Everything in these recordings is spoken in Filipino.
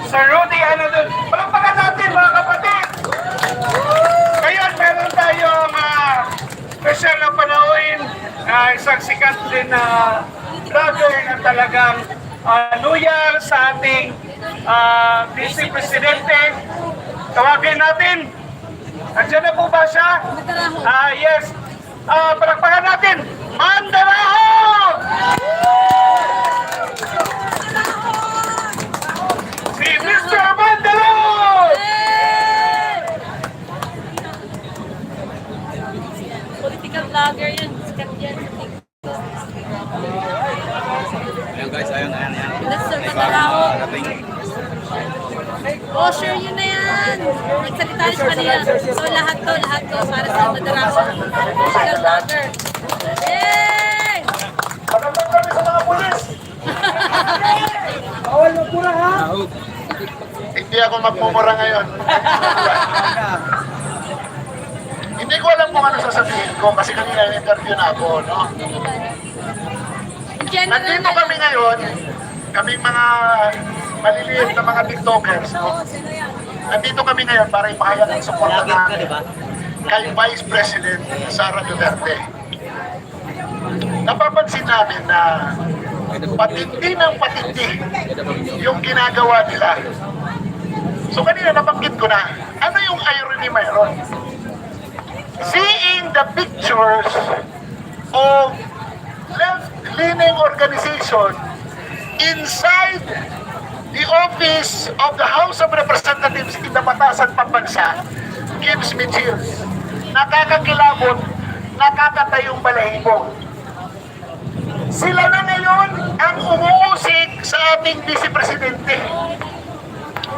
Sir Rudy, ano dun? Palagpagan natin mga kapatid! Ngayon, meron tayong special na panauhin, isang sikat din na vlogger na talagang loyal sa ating Vice Presidente. Tawagin natin. Andiyan na po ba siya? Yes. Palagpagan natin. Mandaraho! Si Mr. Mandaraho! Political vlogger yun. Sikat yan sa TikTok. Ayan guys, ayan. Mr. Mandaraho. Oh, share yun na yan. Nagsalita rin siya kanina. So, lahat to para sa Mandaraho. Political vlogger. Yay! Magandang kami sa mga pulis! Bawal magmura ha? Hindi ako magmumura ngayon. Hindi ko alam kung ano sasabihin ko kasi kanina interview na ako, no? Nandito kami ngayon, kaming mga maliliit na mga TikTokers, no? Nandito kami ngayon para ipahayag ang suporta namin kay Vice President Sara Duterte. Napapansin namin na patindi ng patindi yung ginagawa nila. So kanina nabanggit ko na, ano yung irony mayroon? Seeing the pictures of left-leaning organization inside the office of the House of Representatives in the Batasan Pambansa gives me chills. Nakakakilabot, nakakatayong balahibo. Sila na ngayon ang umuusig sa ating Vice Presidente.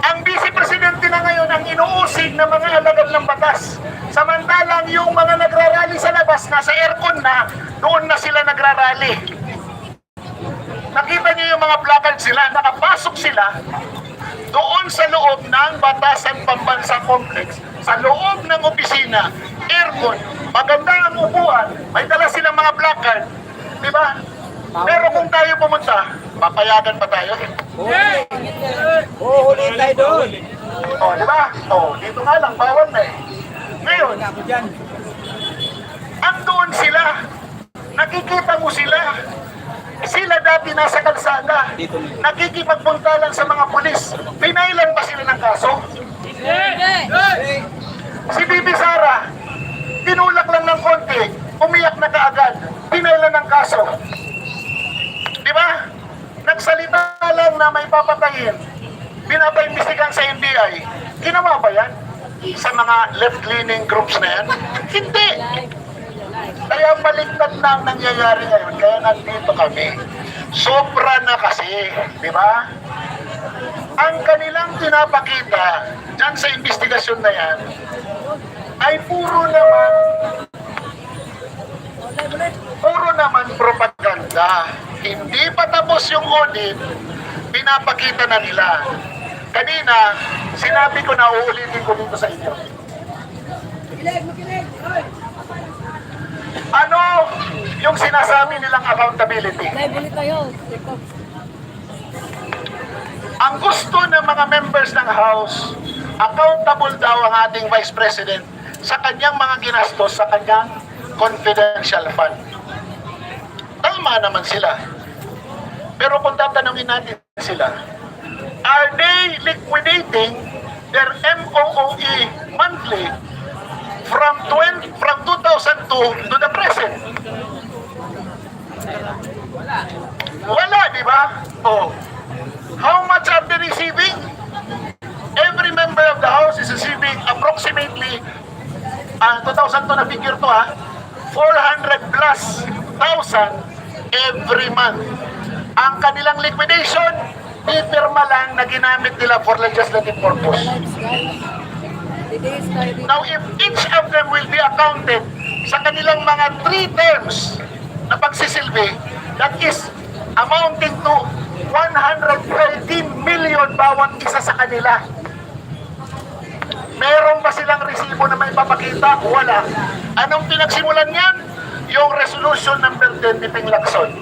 Ang Vice Presidente na ngayon ang inuusig ng mga alagad ng batas. Samantalang yung mga nagrarally sa labas, nasa aircon na, doon na sila nagrarally. Nakita niyo yung mga placard sila, nakapasok sila doon sa loob ng Batasan Pambansa Complex, sa loob ng opisina, aircon, maganda ang upuan, may dala silang mga placard, di ba? Pero kung tayo pumunta, papayagan pa tayo. Huli tayo doon. O, di ba? O, dito nga lang, bawal na eh. Ngayon, andoon sila, nakikita mo sila. Sila dati nasa kalsada, nakikipagpuntalan sa mga pulis. Pinailan ba sila ng kaso? Si Bibi Sara, tinulak lang ng konti, umiyak na kaagad, pinailan ng kaso. Di ba? Nagsalita lang na may papatayin, pinapaimbestigan sa NBI. Ginawa ba yan sa mga left-leaning groups na yan? Hindi. Kaya baliktad na ang nangyayari ngayon. Kaya nandito kami. Sobra na kasi. Di ba? Ang kanilang pinapakita dyan sa investigasyon na yan ay puro naman propaganda. Hindi pa tapos yung audit, pinapakita na nila. Kanina, sinabi ko na uulitin ko dito sa inyo. Ano yung sinasabi nilang accountability? Ang gusto ng mga members ng House, accountable daw ang ating Vice President sa kanyang mga ginastos sa kanyang confidential fund. Tama naman sila. Pero kung tatanungin natin sila, are they liquidating their MOOE monthly from 2002 to the present? Wala, di ba? Oh. How much are they receiving? Every member of the House is receiving approximately 2002 na figure to 400 plus thousand every month. Ang kanilang liquidation, pipirma lang na ginamit nila for legislative purpose. Now, if each of them will be accounted sa kanilang mga 3 terms na pagsisilbi, that is amounting to 113 million bawat isa sa kanila. Meron ba silang resibo na may papakita? Wala. Anong pinagsimulan yan? Yung resolution number 10 ni Ping Lacson.